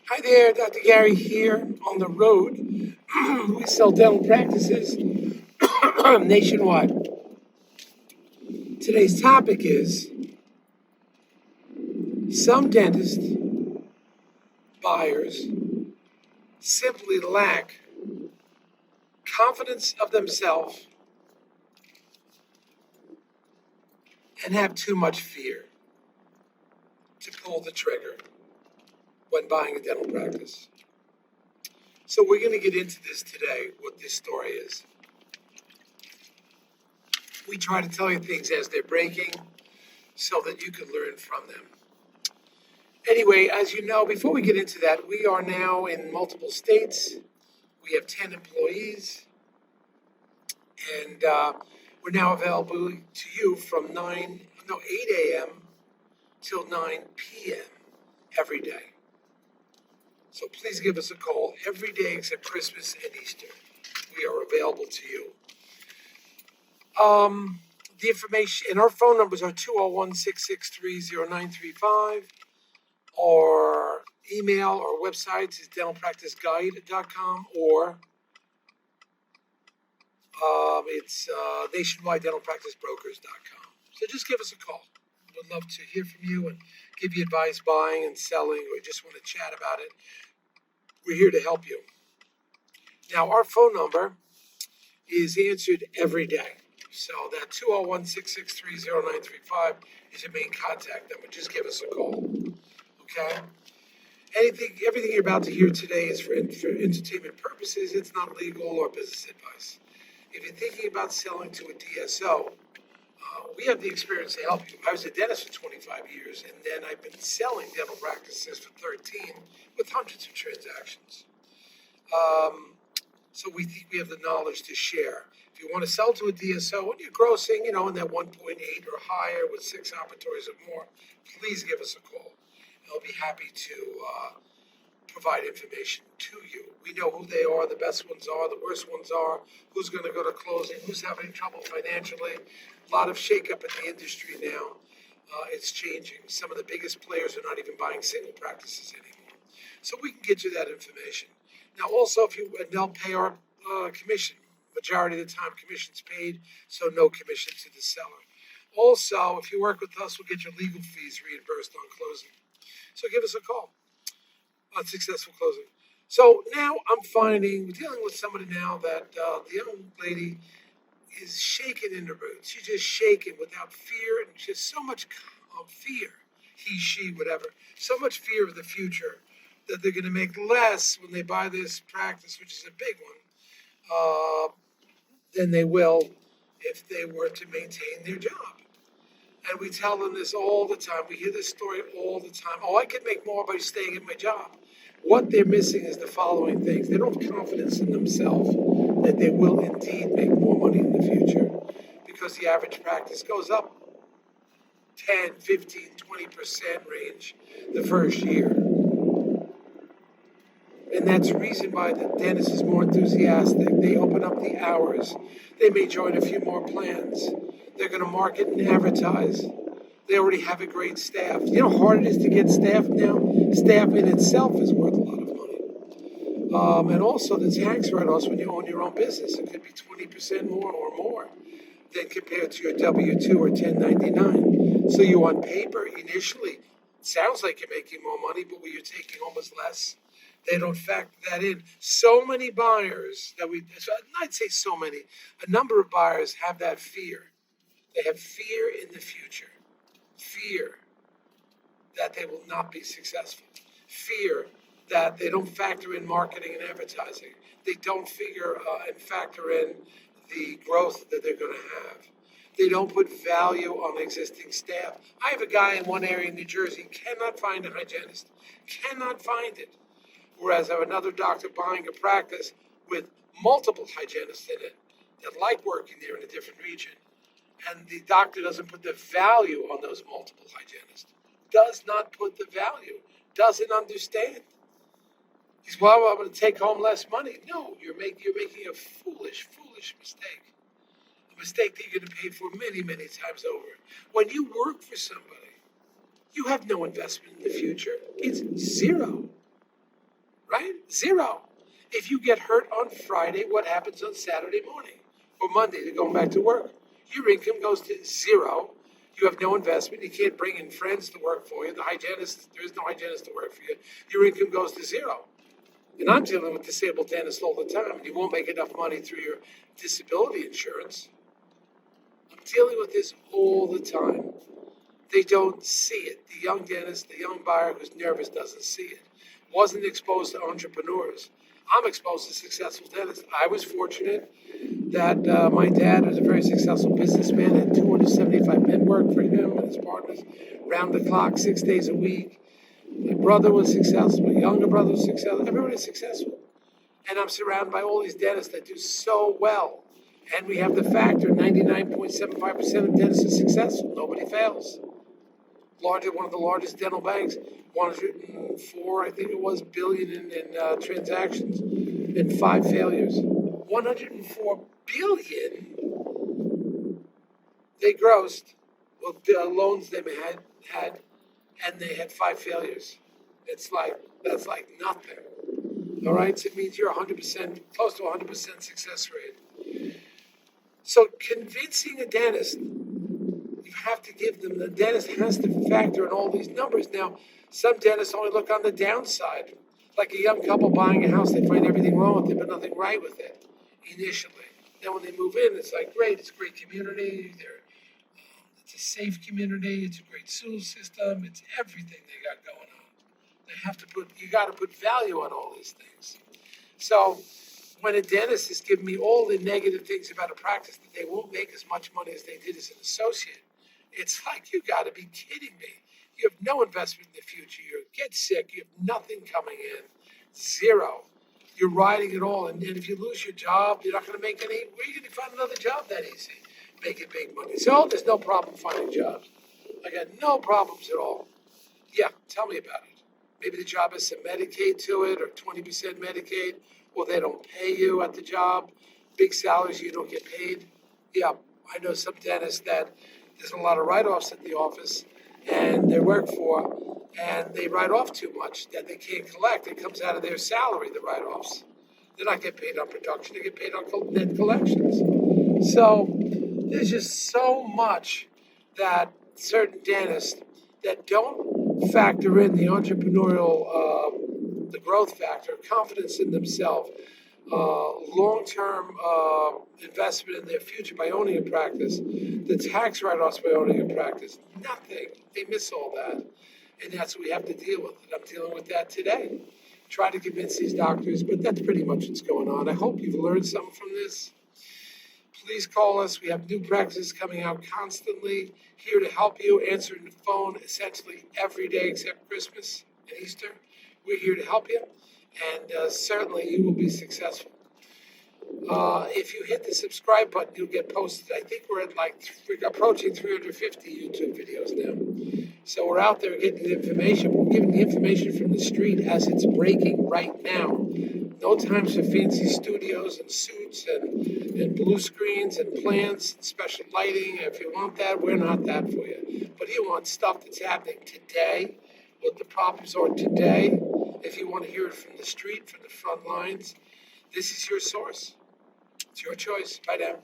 Hi there, Dr. Gary here on the road. We sell dental practices nationwide. Today's topic is some dentist buyers simply lack confidence of themselves and have too much fear to pull the trigger when buying a dental practice. So we're going to get into this today, what this story is. We try to tell you things as they're breaking so that you can learn from them. Anyway, as you know, before we get into that, we are now in multiple states. We have 10 employees, and we're now available to you from 8 a.m. till 9 p.m. every day. So please give us a call every day except Christmas and Easter. We are available to you. The information, and our phone numbers are 201-663-0935. Our email or website is dentalpracticeguide.com, or it's nationwidedentalpracticebrokers.com. So just give us a call. We'd love to hear from you and give you advice buying and selling, or just want to chat about it. We're here to help you. Now, our phone number is answered every day. So that 201-663-0935 is your main contact number. Just give us a call. Okay? Everything you're about to hear today is for entertainment purposes. It's not legal or business advice. If you're thinking about selling to a DSO, we have the experience to help you. I was a dentist for 25 years, and then I've been selling dental practices for 13 with hundreds of transactions. So we think we have the knowledge to share. If you want to sell to a DSO and you're grossing, in that 1.8 or higher with 6 operatories or more, please give us a call. I'll be happy to provide information to you. We know who they are, the best ones are, the worst ones are, who's going to go to closing, who's having trouble financially. A lot of shakeup in the industry now. It's changing. Some of the biggest players are not even buying single practices anymore. So we can get you that information. Now, also, they'll pay our commission. Majority of the time, commission's paid, so no commission to the seller. Also, if you work with us, we'll get your legal fees reimbursed on closing. So give us a call on successful closing. So now we're dealing with somebody now that the young lady is shaking in her boots. She's just shaking without fear, and just so much fear, he, she, whatever, so much fear of the future that they're going to make less when they buy this practice, which is a big one, than they will if they were to maintain their job. And we tell them this all the time. We hear this story all the time. Oh, I could make more by staying at my job. What they're missing is the following things. They don't have confidence in themselves that they will indeed make more money in the future, because the average practice goes up 10, 15, 20% range the first year. And that's the reason why the dentist is more enthusiastic. They open up the hours. They may join a few more plans. They're going to market and advertise. They already have a great staff. You know how hard it is to get staff now? Staff in itself is worth a lot of money. And also the tax write-offs when you own your own business. It could be 20% more or more than compared to your W-2 or 1099. So you on paper initially, sounds like you're making more money, but when you're taking almost less, they don't factor that in. So many buyers I'd say so many, a number of buyers have that fear. They have fear in the future, fear that they will not be successful, fear that they don't factor in marketing and advertising. They don't figure and factor in the growth that they're going to have. They don't put value on existing staff. I have a guy in one area in New Jersey, cannot find a hygienist, cannot find it. Whereas I have another doctor buying a practice with multiple hygienists in it that like working there in a different region. And the doctor doesn't put the value on those multiple hygienists, does not put the value, doesn't understand. He's, well, I'm going to take home less money. No, you're making a foolish mistake. A mistake that you're going to pay for many, many times over. When you work for somebody, you have no investment in the future. It's zero. right? Zero. If you get hurt on Friday, what happens on Saturday morning or Monday to going back to work? Your income goes to zero. You have no investment. You can't bring in friends to work for you. There is no hygienist to work for you. Your income goes to zero. And I'm dealing with disabled dentists all the time, and you won't make enough money through your disability insurance. I'm dealing with this all the time. They don't see it. The young dentist, the young buyer who's nervous doesn't see it. Wasn't exposed to entrepreneurs. I'm exposed to successful dentists. I was fortunate that my dad was a very successful businessman, had 275 men work for him and his partners, round the clock, 6 days a week. My brother was successful, my younger brother was successful, everybody's successful. And I'm surrounded by all these dentists that do so well. And we have the factor 99.75% of dentists are successful. Nobody fails. One of the largest dental banks, 104, I think it was, billion in transactions and 5 failures. 104 billion they grossed, well, the loans they had, and they had 5 failures. That's like nothing. All right, so it means you're 100%, close to 100% success rate. So convincing a dentist, you have to give them, the dentist has to factor in all these numbers. Now, some dentists only look on the downside. Like a young couple buying a house, they find everything wrong with it, but nothing right with it initially. Then when they move in, it's like, great, it's a great community, it's a safe community, it's a great school system, it's everything they got going on. You got to put value on all these things. So when a dentist is giving me all the negative things about a practice that they won't make as much money as they did as an associate, it's like, you got to be kidding me. You have no investment in the future. You get sick. You have nothing coming in. Zero. You're riding it all. And if you lose your job, you're not going to make any. Where are you going to find another job that easy? Making big money. So there's no problem finding jobs. I got no problems at all. Yeah, tell me about it. Maybe the job has some Medicaid to it or 20% Medicaid, or they don't pay you at the job. Big salaries, you don't get paid. Yeah, I know some dentists that there's a lot of write-offs at the office and they work for, and they write off too much that they can't collect. It comes out of their salary, the write-offs. They're not getting paid on production, they get paid on net collections. So there's just so much that certain dentists that don't factor in the entrepreneurial, the growth factor, confidence in themselves, long-term investment in their future by owning a practice, the tax write-offs by owning a practice, nothing. They miss all that. And that's what we have to deal with. And I'm dealing with that today. Try to convince these doctors, but that's pretty much what's going on. I hope you've learned something from this. Please call us. We have new practices coming out constantly, here to help you, answering the phone essentially every day except Christmas and Easter. We're here to help you, and certainly you will be successful. If you hit the subscribe button, you'll get posted. I think we're approaching 350 YouTube videos now. So we're out there getting the information. We're giving the information from the street as it's breaking right now. No time for fancy studios and suits and blue screens and plans and special lighting. If you want that, we're not that for you. But you want stuff that's happening today, what the problems are today. If you want to hear it from the street, from the front lines, this is your source. It's your choice. Bye now.